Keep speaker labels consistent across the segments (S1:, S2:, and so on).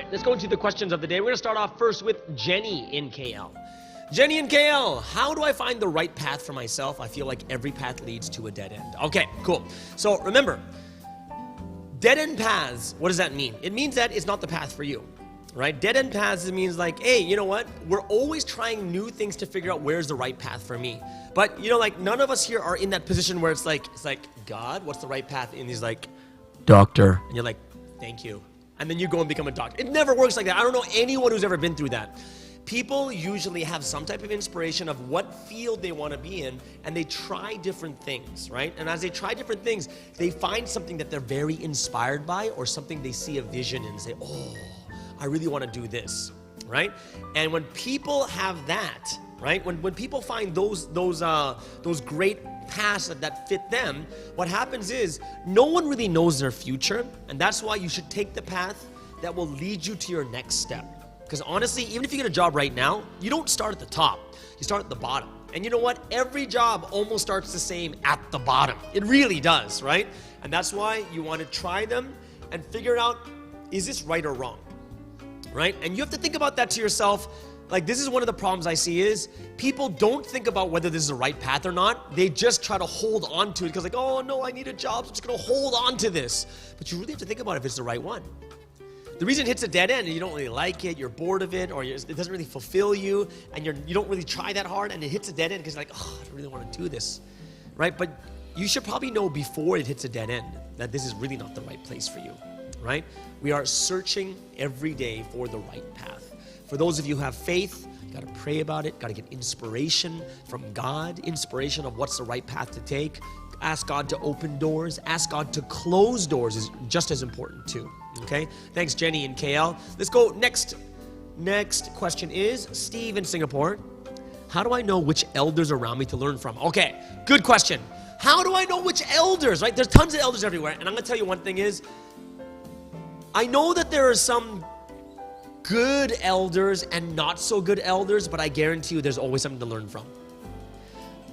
S1: right, let's go into the questions of the day. We're going to start off first with Jenny in KL. Jenny in KL, how do I find the right path for myself? I feel like every path leads to a dead end. Okay, cool. So remember, dead end paths, what does that mean? It means that it's not the path for you, right? Dead end paths, it means like, hey, you know what? We're always trying new things to figure out where's the right path for me. But, you know, like none of us here are in that position where it's like, God, what's the right path? And he's like, doctor. And you're like, thank you. And then you go and become a doctor. It never works like that. I don't know anyone who's ever been through that. People usually have some type of inspiration of what field they want to be in, and they try different things, right? And as they try different things, they find something that they're very inspired by, or something they see a vision in and say, oh, I really want to do this, right? And when people have that, right? When people find those great paths that fit them, what happens is no one really knows their future, and that's why you should take the path that will lead you to your next step. Because honestly, even if you get a job right now, you don't start at the top, you start at the bottom. And you know what? Every job almost starts the same at the bottom. It really does, right? And that's why you want to try them and figure out, is this right or wrong, right? And you have to think about that to yourself. Like, this is one of the problems I see is people don't think about whether this is the right path or not. They just try to hold on to it because like, oh no, I need a job, so I'm just gonna hold on to this. But you really have to think about if it's the right one. The reason it hits a dead end and you don't really like it, you're bored of it, or it doesn't really fulfill you, and you don't really try that hard, and it hits a dead end because you're like, oh, I don't really want to do this, right? But you should probably know before it hits a dead end that this is really not the right place for you, right? We are searching every day for the right path. For those of you who have faith, you got to pray about it, got to get inspiration from God, inspiration of what's the right path to take. Ask God to open doors, ask God to close doors is just as important too. Okay, thanks Jenny in KL. Let's go next question is Steve in Singapore. How do I know which elders around me to learn from? Okay, good question. How do I know which elders, right? There's tons of elders everywhere, and I'm gonna tell you one thing is, I know that there are some good elders and not so good elders, but I guarantee you there's always something to learn from.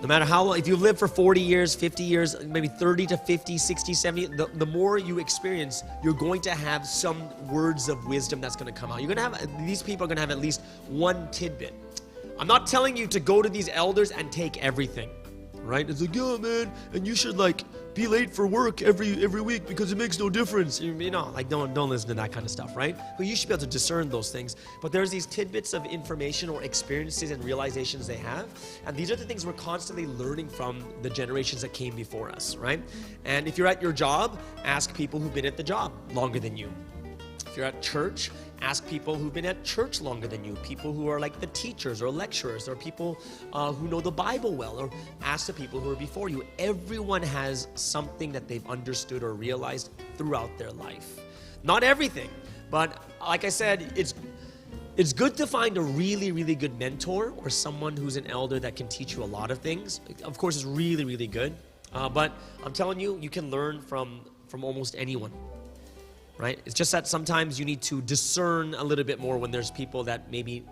S1: No matter how long, if you live for 40 years, 50 years, maybe 30 to 50, 60, 70, the more you experience, you're going to have some words of wisdom that's going to come out. You're going to have, these people are going to have at least one tidbit. I'm not telling you to go to these elders and take everything, right? It's like, yeah, man, and you should like be late for work every week because it makes no difference. You know, like don't listen to that kind of stuff, right? But you should be able to discern those things. But there's these tidbits of information or experiences and realizations they have, and these are the things we're constantly learning from the generations that came before us, right? And if you're at your job, ask people who've been at the job longer than you. If you're at church, ask people who've been at church longer than you, people who are like the teachers or lecturers, or people who know the Bible well, or ask the people who are before you. Everyone has something that they've understood or realized throughout their life. Not everything, but like I said, it's good to find a really, really good mentor or someone who's an elder that can teach you a lot of things. Of course, it's really, really good, but I'm telling you, you can learn from almost anyone. Right? It's just that sometimes you need to discern a little bit more when there's people that maybe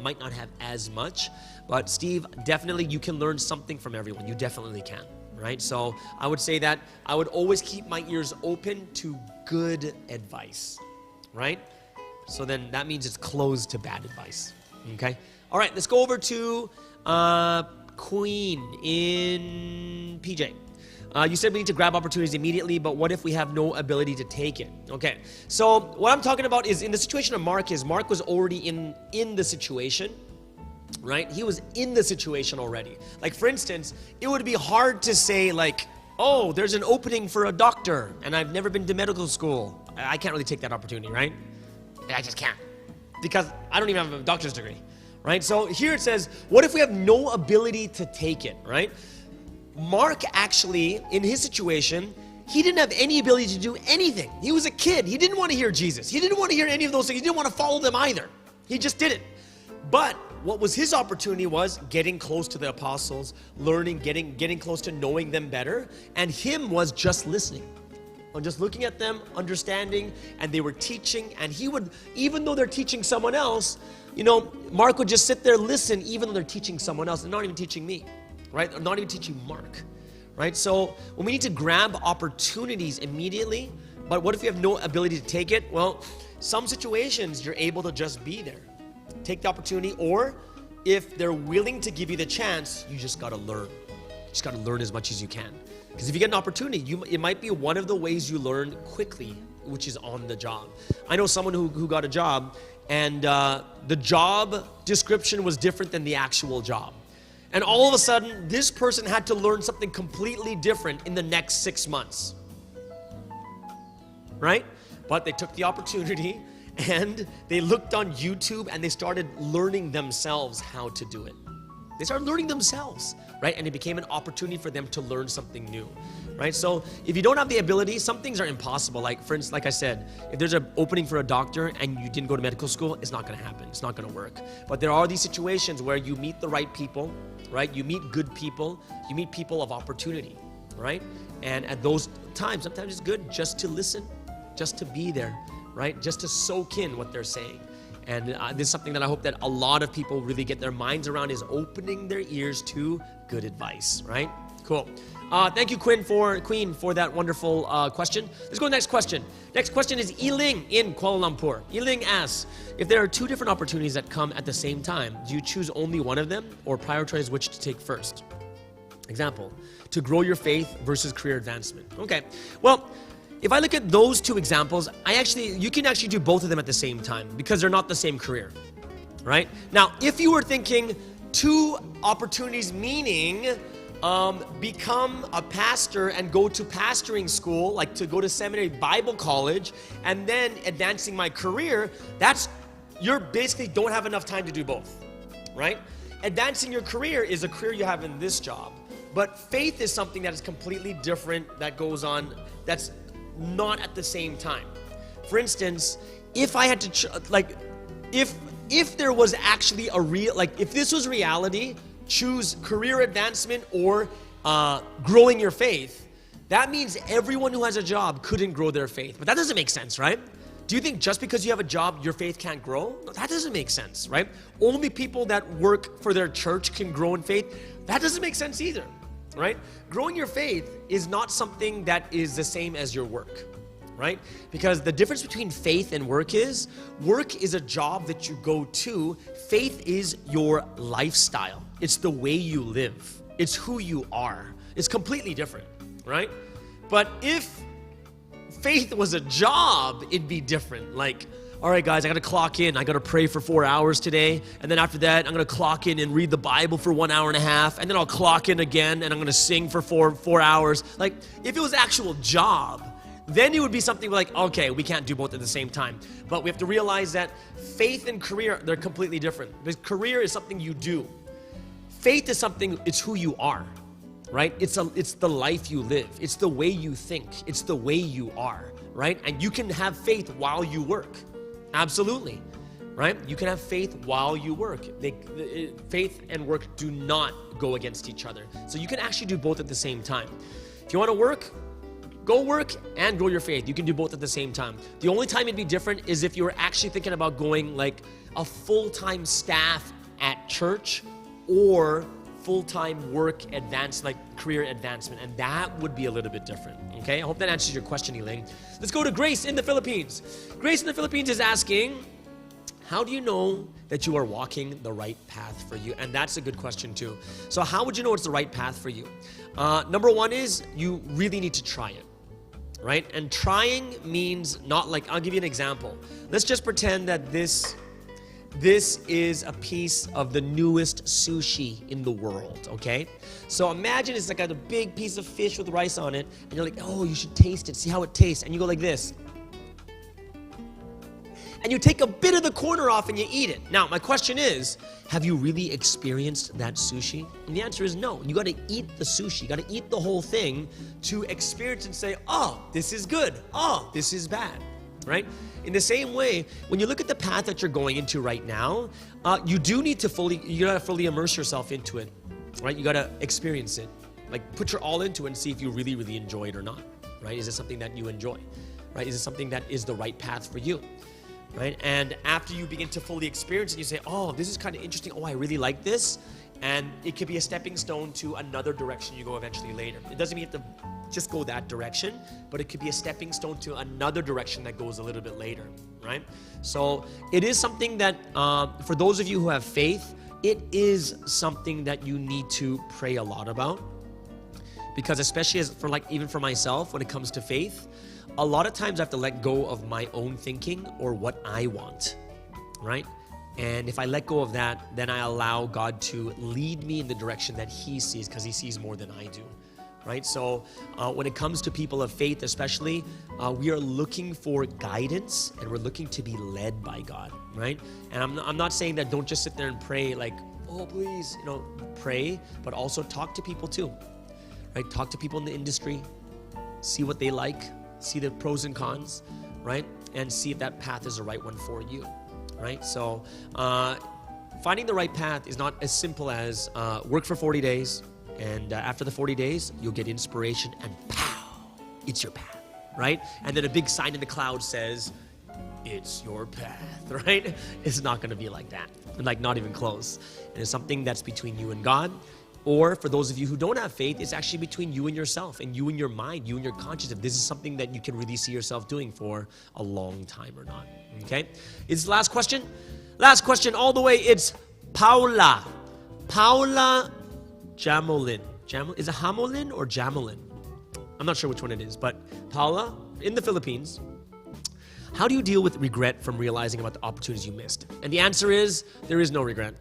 S1: might not have as much. But Steve, definitely you can learn something from everyone. You definitely can, right? So I would say that I would always keep my ears open to good advice, right? So then that means it's closed to bad advice, okay? All right, let's go over to Queen in PJ. You said we need to grab opportunities immediately, but what if we have no ability to take it? Okay, so what I'm talking about is in the situation of Mark was already in the situation, right? He was in the situation already. Like for instance, it would be hard to say like, oh, there's an opening for a doctor and I've never been to medical school. I can't really take that opportunity, right? I just can't because I don't even have a doctor's degree, right? So here it says, what if we have no ability to take it, right? Mark actually, in his situation, he didn't have any ability to do anything. He was a kid. He didn't want to hear Jesus. He didn't want to hear any of those things. He didn't want to follow them either. He just didn't. But what was his opportunity was getting close to the apostles, learning, getting close to knowing them better. And him was just listening. On just looking at them, understanding, and they were teaching. And he would, even though they're teaching someone else, you know, Mark would just sit there, listen, even though they're teaching someone else. They're not even teaching me. Right? I'm not even teaching Mark, right? So when we need to grab opportunities immediately, but what if you have no ability to take it? Well, some situations you're able to just be there. Take the opportunity, or if they're willing to give you the chance, you just gotta learn. You just gotta learn as much as you can. Because if you get an opportunity, it might be one of the ways you learn quickly, which is on the job. I know someone who got a job, and the job description was different than the actual job. And all of a sudden, this person had to learn something completely different in the next 6 months. Right? But they took the opportunity and they looked on YouTube and they started learning themselves how to do it. They started learning themselves, right? And it became an opportunity for them to learn something new, right? So if you don't have the ability, some things are impossible. Like, for instance, like I said, if there's an opening for a doctor and you didn't go to medical school, it's not gonna happen. It's not gonna work. But there are these situations where you meet the right people, right? You meet good people, you meet people of opportunity, right? And at those times, sometimes it's good just to listen, just to be there, right? Just to soak in what they're saying. And this is something that I hope that a lot of people really get their minds around, is opening their ears to good advice, right? Cool. Thank you, Queen, for that wonderful question. Let's go to the next question. Next question is Yiling in Kuala Lumpur. Yiling asks, if there are two different opportunities that come at the same time, do you choose only one of them or prioritize which to take first? Example, to grow your faith versus career advancement. Okay, well, if I look at those two examples, you can actually do both of them at the same time because they're not the same career, right? Now, if you were thinking two opportunities, meaning become a pastor and go to pastoring school, like to go to seminary, Bible college, and then advancing my career, you're basically don't have enough time to do both, right? Advancing your career is a career you have in this job, but faith is something that is completely different, that goes on, that's not at the same time. For instance, if I had to, if there was actually if this was reality, choose career advancement or growing your faith, that means everyone who has a job couldn't grow their faith. But that doesn't make sense, right? Do you think just because you have a job, your faith can't grow? No, that doesn't make sense, right? Only people that work for their church can grow in faith. That doesn't make sense either. Right? Growing your faith is not something that is the same as your work, right? Because the difference between faith and work is a job that you go to. Faith is your lifestyle. It's the way you live. It's who you are. It's completely different, right? But if faith was a job, it'd be different. Like, all right, guys, I got to clock in. I got to pray for 4 hours today. And then after that, I'm going to clock in and read the Bible for 1 hour and a half. And then I'll clock in again and I'm going to sing for four hours. Like, if it was an actual job, then it would be something like, okay, we can't do both at the same time. But we have to realize that faith and career, they're completely different. Because career is something you do. Faith is something, it's who you are, right? It's the life you live. It's the way you think. It's the way you are, right? And you can have faith while you work. Absolutely, right? You can have faith while you work. Faith and work do not go against each other. So you can actually do both at the same time. If you want to work, go work and grow your faith. You can do both at the same time. The only time it'd be different is if you were actually thinking about going like a full-time staff at church or full-time work career advancement, and that would be a little bit different. Okay, I hope that answers your question, Elaine. Let's go to Grace in the Philippines. Grace in the Philippines is asking, how do you know that you are walking the right path for you? And that's a good question too. So how would you know it's the right path for you? Number one is you really need to try it, right? And trying means not like, I'll give you an example. Let's just pretend that this is a piece of the newest sushi in the world, okay? So imagine it's like a big piece of fish with rice on it, and you're like, oh, you should taste it, see how it tastes. And you go like this. And you take a bit of the corner off and you eat it. Now, my question is, have you really experienced that sushi? And the answer is no. You gotta eat the sushi. You gotta eat the whole thing to experience and say, oh, this is good. Oh, this is bad, right? In the same way, when you look at the path that you're going into right now, you gotta fully immerse yourself into it, right? You gotta experience it. Like, put your all into it and see if you really, really enjoy it or not, right? Is it something that you enjoy, right? Is it something that is the right path for you, right? And after you begin to fully experience it, you say, oh, this is kind of interesting. Oh, I really like this. And it could be a stepping stone to another direction you go eventually later. It doesn't mean you have to just go that direction, but it could be a stepping stone to another direction that goes a little bit later, right? So it is something that, for those of you who have faith, it is something that you need to pray a lot about. Because especially even for myself, when it comes to faith, a lot of times I have to let go of my own thinking or what I want, right? And if I let go of that, then I allow God to lead me in the direction that He sees, because He sees more than I do, right? So when it comes to people of faith especially, we are looking for guidance and we're looking to be led by God, right? And I'm not saying that don't just sit there and pray like, oh, please, pray, but also talk to people too, right? Talk to people in the industry, see what they like, see the pros and cons, right? And see if that path is the right one for you, right? So finding the right path is not as simple as work for 40 days, and after the 40 days, you'll get inspiration and pow, it's your path, right? And then a big sign in the cloud says, it's your path, right? It's not gonna be like that, like not even close. And it's something that's between you and God. Or for those of you who don't have faith, it's actually between you and yourself and you and your mind, you and your conscience, if this is something that you can really see yourself doing for a long time or not, okay? It's the last question. Last question all the way, it's Paula. Paula Jamolin. Is it Hamolin or Jamolin? I'm not sure which one it is, but Paula, in the Philippines, how do you deal with regret from realizing about the opportunities you missed? And the answer is, there is no regret.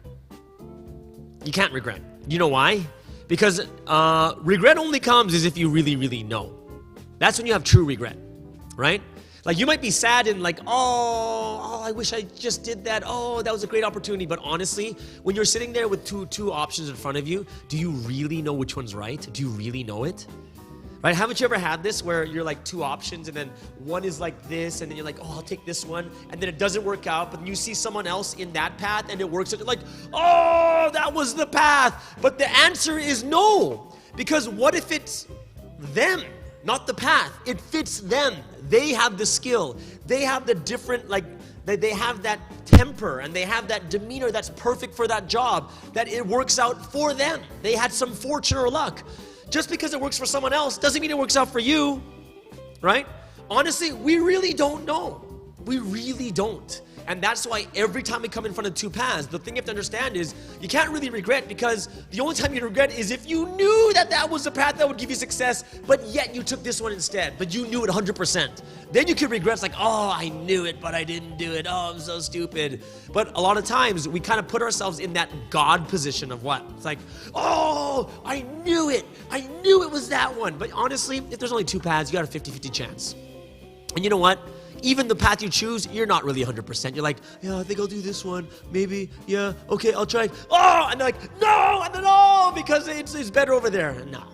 S1: You can't regret. You know why? Because regret only comes as if you really, really know. That's when you have true regret, right? Like you might be sad and like, oh, I wish I just did that. Oh, that was a great opportunity. But honestly, when you're sitting there with two options in front of you, do you really know which one's right? Do you really know it? Right? Haven't you ever had this where you're like two options and then one is like this and then you're like, oh, I'll take this one, and then it doesn't work out, but you see someone else in that path and it works, and you're like, oh, that was the path. But the answer is no, because what if it's them, not the path? It fits them. They have the skill. They have the different, they have that temper and they have that demeanor that's perfect for that job, that it works out for them. They had some fortune or luck. Just because it works for someone else doesn't mean it works out for you, right? Honestly, we really don't know. We really don't. And that's why every time we come in front of two paths, the thing you have to understand is you can't really regret, because the only time you regret is if you knew that that was the path that would give you success, but yet you took this one instead, but you knew it 100%. Then you can regret, it's like, oh, I knew it, but I didn't do it. Oh, I'm so stupid. But a lot of times we kind of put ourselves in that God position of what? It's like, oh, I knew it. I knew it was that one. But honestly, if there's only two paths, you got a 50-50 chance. And you know what? Even the path you choose, you're not really 100%. You're like, yeah, I think I'll do this one. Maybe, yeah, okay, I'll try it. Oh, and they're like, no, and then, oh, because it's better over there. No.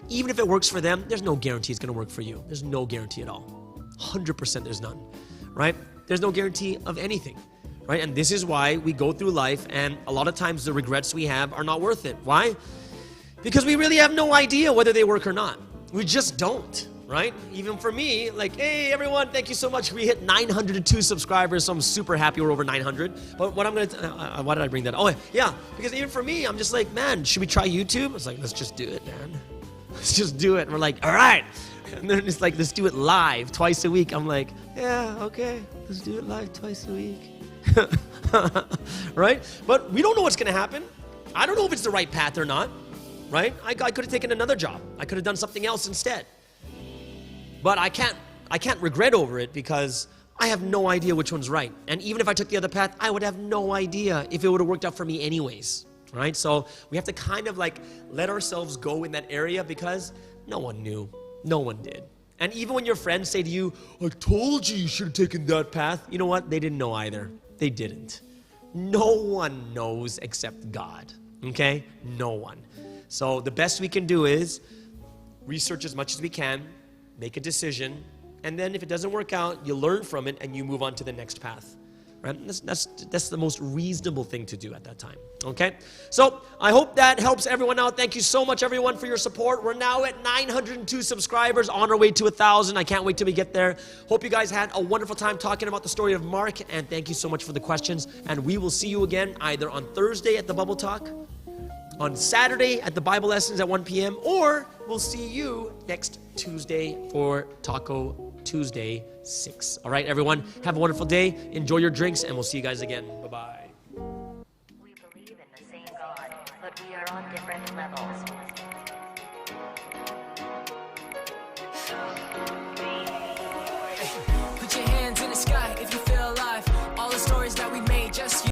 S1: Even if it works for them, there's no guarantee it's going to work for you. There's no guarantee at all. 100% there's none, right? There's no guarantee of anything, right? And this is why we go through life, and a lot of times the regrets we have are not worth it. Why? Because we really have no idea whether they work or not. We just don't. Right? Even for me, like, hey, everyone, thank you so much. We hit 902 subscribers, so I'm super happy we're over 900. But what I'm going to, why did I bring that? Oh, yeah, because even for me, I'm just like, man, should we try YouTube? It's like, let's just do it, man. Let's just do it. And we're like, all right. And then it's like, let's do it live twice a week. I'm like, yeah, okay, let's do it live twice a week. Right? But we don't know what's going to happen. I don't know if it's the right path or not, right? I could have taken another job. I could have done something else instead. But I can't regret over it, because I have no idea which one's right. And even if I took the other path, I would have no idea if it would have worked out for me anyways, right? So we have to kind of like let ourselves go in that area, because no one knew. No one did. And even when your friends say to you, I told you should have taken that path, you know what? They didn't know either. They didn't. No one knows except God, okay? No one. So the best we can do is research as much as we can, make a decision, and then if it doesn't work out, you learn from it and you move on to the next path, right? That's the most reasonable thing to do at that time, okay? So I hope that helps everyone out. Thank you so much, everyone, for your support. We're now at 902 subscribers, on our way to 1,000. I can't wait till we get there. Hope you guys had a wonderful time talking about the story of Mark, and thank you so much for the questions, and we will see you again either on Thursday at the Bubble Talk, on Saturday at the Bible lessons at 1 p.m. or we'll see you next Tuesday for Taco Tuesday 6. All right, everyone, have a wonderful day. Enjoy your drinks, and we'll see you guys again. Bye-bye.
S2: We believe in the same God, but we are on different levels.